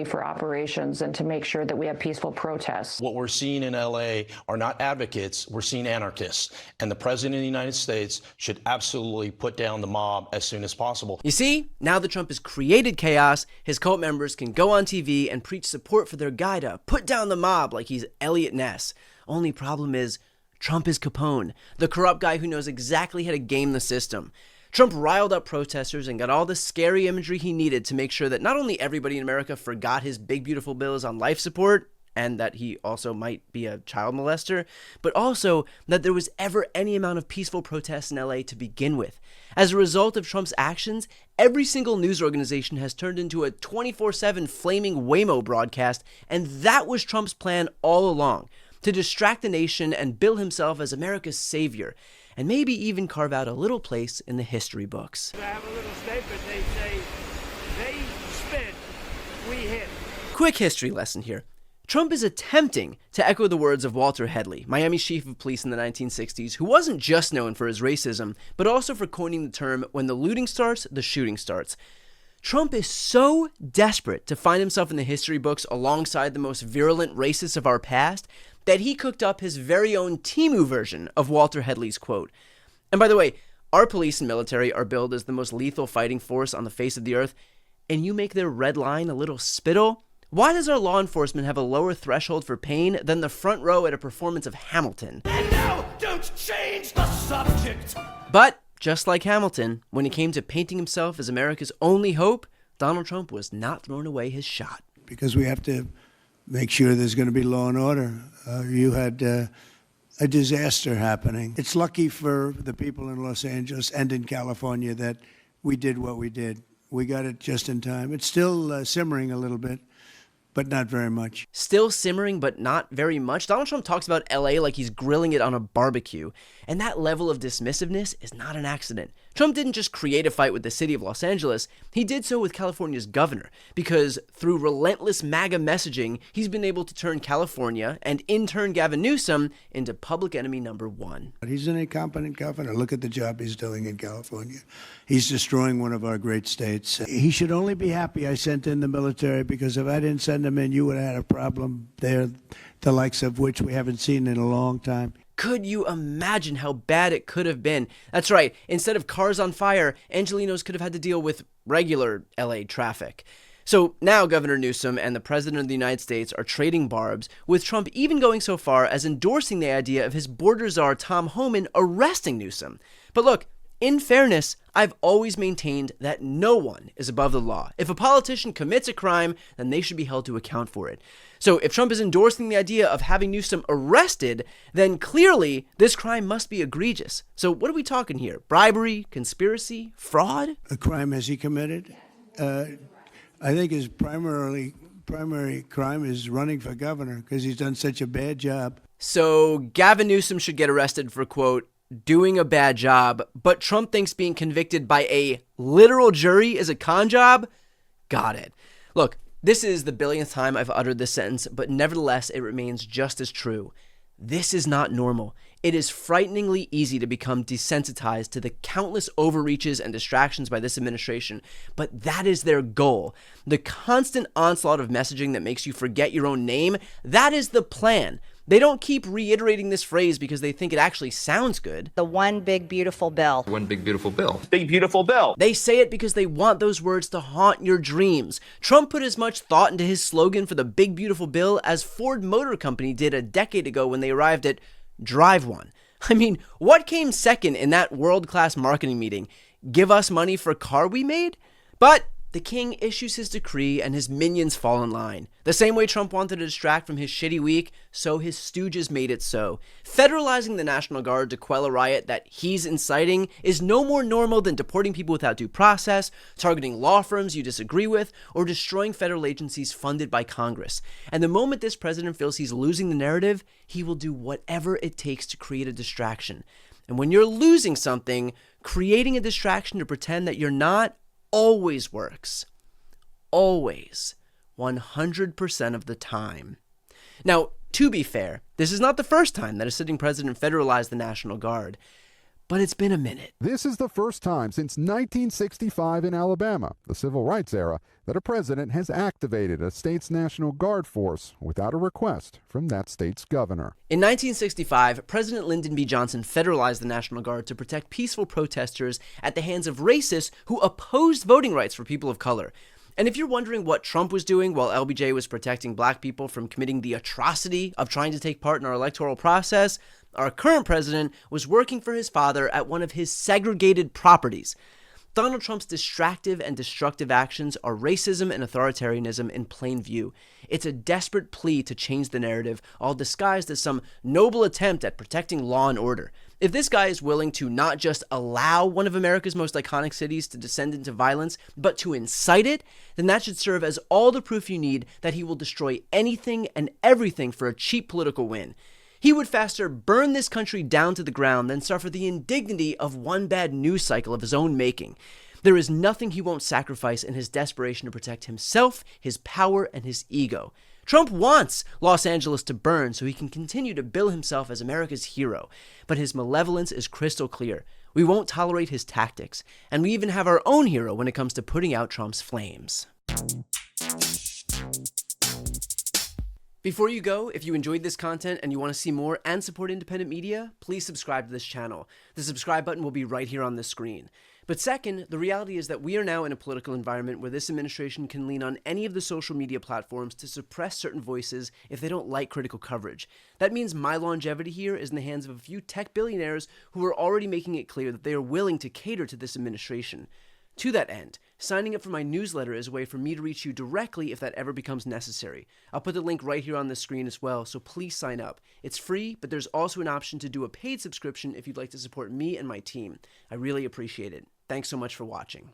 for operations and to make sure that we have peaceful protests. What we're seeing in LA are not advocates, we're seeing anarchists. And the President of the United States should absolutely put down the mob as soon as possible. You see, now that Trump has created chaos, his cult members can go on TV and preach support for their guy to put down the mob like he's Elliot Ness. Only problem is, Trump is Capone, the corrupt guy who knows exactly how to game the system. Trump riled up protesters and got all the scary imagery he needed to make sure that not only everybody in America forgot his big beautiful bill is on life support, and that he also might be a child molester, but also that there was ever any amount of peaceful protests in LA to begin with. As a result of Trump's actions, every single news organization has turned into a 24/7 flaming Waymo broadcast, and that was Trump's plan all along, to distract the nation and bill himself as America's savior, and maybe even carve out a little place in the history books. I have a little statement. They say, they spit, we hit. Quick history lesson here. Trump is attempting to echo the words of Walter Headley, Miami's chief of police in the 1960s, who wasn't just known for his racism, but also for coining the term, when the looting starts, the shooting starts. Trump is so desperate to find himself in the history books alongside the most virulent racists of our past that he cooked up his very own Timu version of Walter Headley's quote. And by the way, our police and military are billed as the most lethal fighting force on the face of the earth, and you make their red line a little spittle? Why does our law enforcement have a lower threshold for pain than the front row at a performance of Hamilton? And now, don't change the subject. But, just like Hamilton, when it came to painting himself as America's only hope, Donald Trump was not throwing away his shot. Because we have to make sure there's going to be law and order. You had a disaster happening. It's lucky for the people in Los Angeles and in California that we did what we did. We got it just in time. It's still simmering a little bit, but not very much. Still simmering, but not very much? Donald Trump talks about LA like he's grilling it on a barbecue. And that level of dismissiveness is not an accident. Trump didn't just create a fight with the city of Los Angeles, he did so with California's governor, because through relentless MAGA messaging, he's been able to turn California, and in turn Gavin Newsom, into public enemy number one. He's an incompetent governor. Look at the job he's doing in California. He's destroying one of our great states. He should only be happy I sent in the military, because if I didn't send them in, you would have had a problem there, the likes of which we haven't seen in a long time. Could you imagine how bad it could have been? That's right, instead of cars on fire, Angelenos could have had to deal with regular LA traffic. So now Governor Newsom and the President of the United States are trading barbs, with Trump even going so far as endorsing the idea of his border czar Tom Homan arresting Newsom. But look, in fairness, I've always maintained that no one is above the law. If a politician commits a crime, then they should be held to account for it. So if Trump is endorsing the idea of having Newsom arrested, then clearly this crime must be egregious. So what are we talking here? Bribery, conspiracy, fraud? A crime has he committed? I think his primary crime is running for governor, because he's done such a bad job. So Gavin Newsom should get arrested for, quote, doing a bad job, but Trump thinks being convicted by a literal jury is a con job? Got it. Look, this is the billionth time I've uttered this sentence, but nevertheless, it remains just as true. This is not normal. It is frighteningly easy to become desensitized to the countless overreaches and distractions by this administration, but that is their goal. The constant onslaught of messaging that makes you forget your own name, that is the plan. They don't keep reiterating this phrase because they think it actually sounds good. The one big beautiful bill. One big beautiful bill. Big beautiful bill. They say it because they want those words to haunt your dreams. Trump put as much thought into his slogan for the big beautiful bill as Ford Motor Company did a decade ago when they arrived at Drive One. I mean, what came second in that world-class marketing meeting? Give us money for a car we made? But the king issues his decree and his minions fall in line. The same way Trump wanted to distract from his shitty week, so his stooges made it so. Federalizing the National Guard to quell a riot that he's inciting is no more normal than deporting people without due process, targeting law firms you disagree with, or destroying federal agencies funded by Congress. And the moment this president feels he's losing the narrative, he will do whatever it takes to create a distraction. And when you're losing something, creating a distraction to pretend that you're not always works. Always. 100% of the time. Now, to be fair, this is not the first time that a sitting president federalized the National Guard. but it's been a minute. This is the first time since 1965 in Alabama, the civil rights era, that a president has activated a state's National Guard force without a request from that state's governor. In 1965, President Lyndon B. Johnson federalized the National Guard to protect peaceful protesters at the hands of racists who opposed voting rights for people of color. And if you're wondering what Trump was doing while LBJ was protecting black people from committing the atrocity of trying to take part in our electoral process, our current president was working for his father at one of his segregated properties. Donald Trump's distractive and destructive actions are racism and authoritarianism in plain view. It's a desperate plea to change the narrative, all disguised as some noble attempt at protecting law and order. If this guy is willing to not just allow one of America's most iconic cities to descend into violence, but to incite it, then that should serve as all the proof you need that he will destroy anything and everything for a cheap political win. He would faster burn this country down to the ground than suffer the indignity of one bad news cycle of his own making. There is nothing he won't sacrifice in his desperation to protect himself, his power, and his ego. Trump wants Los Angeles to burn so he can continue to bill himself as America's hero, but his malevolence is crystal clear. We won't tolerate his tactics, and we even have our own hero when it comes to putting out Trump's flames. Before you go, if you enjoyed this content and you want to see more and support independent media, please subscribe to this channel. The subscribe button will be right here on the screen. But second, the reality is that we are now in a political environment where this administration can lean on any of the social media platforms to suppress certain voices if they don't like critical coverage. That means my longevity here is in the hands of a few tech billionaires who are already making it clear that they are willing to cater to this administration. To that end, signing up for my newsletter is a way for me to reach you directly if that ever becomes necessary. I'll put the link right here on the screen as well, so please sign up. It's free, but there's also an option to do a paid subscription if you'd like to support me and my team. I really appreciate it. Thanks so much for watching.